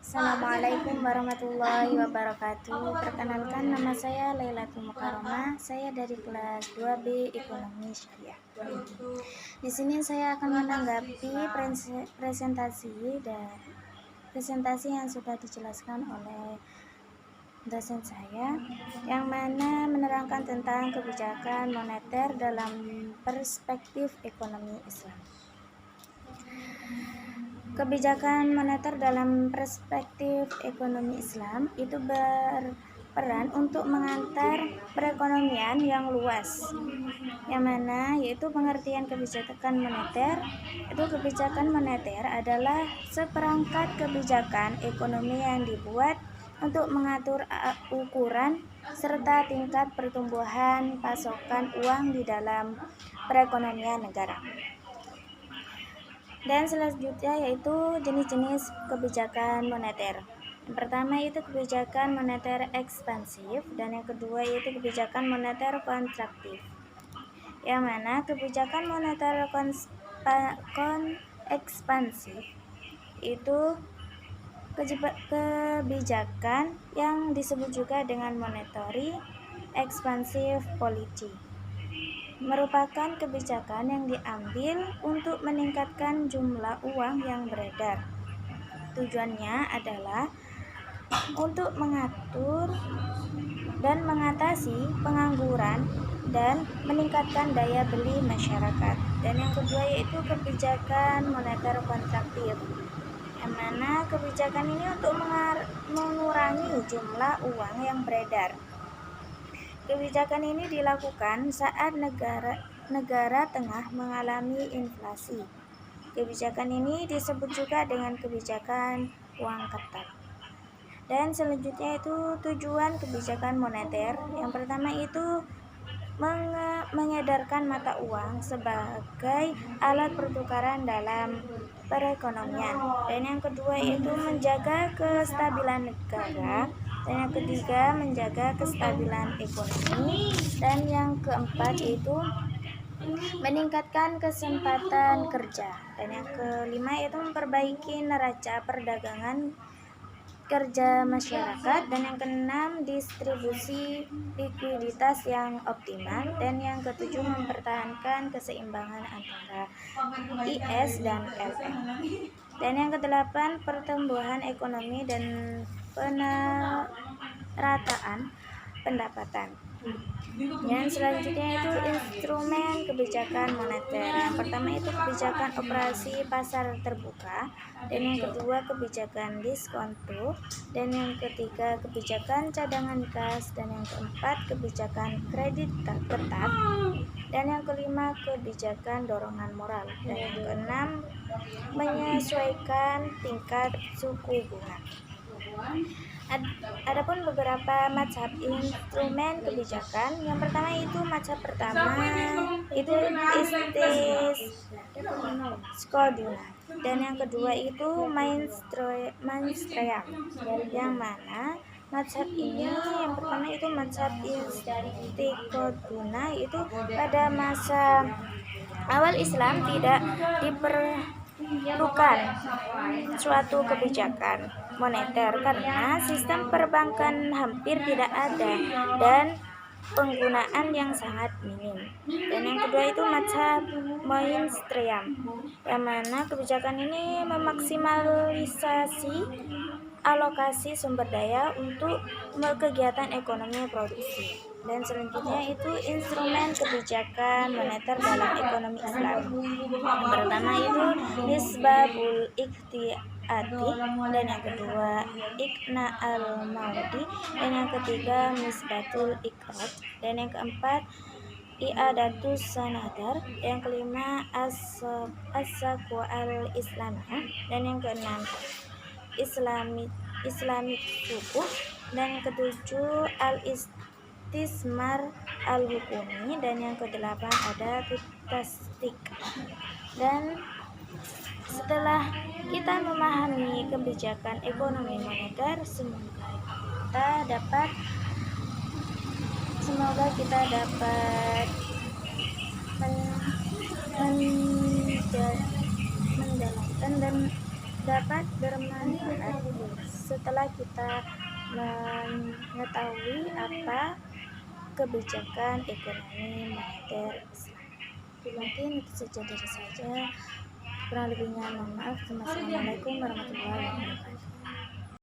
Assalamualaikum warahmatullahi wabarakatuh. Perkenalkan, nama saya Lailatul Mukarramah. Saya dari kelas 2B Ekonomi Syariah. Di sini saya akan menanggapi presentasi yang sudah dijelaskan oleh dosen saya, yang mana menerangkan tentang kebijakan moneter dalam perspektif ekonomi Islam. Kebijakan moneter dalam perspektif ekonomi Islam itu berperan untuk mengantar perekonomian yang luas, yang mana yaitu pengertian kebijakan moneter. Kebijakan moneter adalah seperangkat kebijakan ekonomi yang dibuat untuk mengatur ukuran serta tingkat pertumbuhan pasokan uang di dalam perekonomian negara. Dan selanjutnya yaitu jenis-jenis kebijakan moneter. Yang pertama itu kebijakan moneter ekspansif, dan yang kedua yaitu kebijakan moneter kontraktif. Yang mana kebijakan moneter ekspansif itu kebijakan yang disebut juga dengan monetary expansive policy, merupakan kebijakan yang diambil untuk meningkatkan jumlah uang yang beredar. Tujuannya adalah untuk mengatur dan mengatasi pengangguran dan meningkatkan daya beli masyarakat. Dan yang kedua yaitu kebijakan moneter kontraktif, yang mana kebijakan ini untuk mengurangi jumlah uang yang beredar. Kebijakan ini dilakukan saat negara tengah mengalami inflasi. Kebijakan ini disebut juga dengan kebijakan uang ketat. Dan selanjutnya itu tujuan kebijakan moneter. Yang pertama itu mengedarkan mata uang sebagai alat pertukaran dalam perekonomian. Dan yang kedua itu menjaga kestabilan negara. Dan yang ketiga menjaga kestabilan ekonomi. Dan yang keempat itu meningkatkan kesempatan kerja. Dan yang kelima itu memperbaiki neraca perdagangan kerja masyarakat. Dan yang keenam distribusi likuiditas yang optimal. Dan yang ketujuh mempertahankan keseimbangan antara IS dan LM. Dan yang kedelapan pertumbuhan ekonomi dan penerataan pendapatan. Yang selanjutnya itu instrumen kebijakan moneter. Yang pertama itu kebijakan operasi pasar terbuka, dan yang kedua kebijakan diskonto, dan yang ketiga kebijakan cadangan kas, dan yang keempat kebijakan kredit ketat, dan yang kelima kebijakan dorongan moral, dan yang keenam menyesuaikan tingkat suku bunga. Adapun beberapa macam instrumen kebijakan. Yang pertama itu macam pertama itu istiskoduna, dan yang kedua itu mainstream, yang mana mazhab ini yang pertama itu mazhab istiskoduna itu pada masa awal Islam tidak diperlukan suatu kebijakan moneter karena sistem perbankan hampir tidak ada dan penggunaan yang sangat minim. Dan yang kedua itu mazhab mainstream, yang mana kebijakan ini memaksimalisasi alokasi sumber daya untuk kegiatan ekonomi produksi. Dan selanjutnya itu instrumen kebijakan moneter dalam ekonomi Islam. Yang pertama itu nisbabul ikhtiati, dan yang kedua ikna al-maudi, dan yang ketiga nisbatul ikrot, dan yang keempat i'adatus sanadar, yang kelima as-saqwa al-islamiyah, dan yang keenam Islamic suku, dan yang ketujuh al-istismar al-hukumi, dan yang kedelapan ada tasdik. Dan setelah kita memahami kebijakan ekonomi moneter, semoga kita dapat menjalankan dan dapat bermanfaat. setelah kita mengetahui apa kebijakan ekonomi moneter Islam. Mungkin itu saja dari saya. Kurang lebihnya mohon maaf. Wassalamualaikum warahmatullahi wabarakatuh.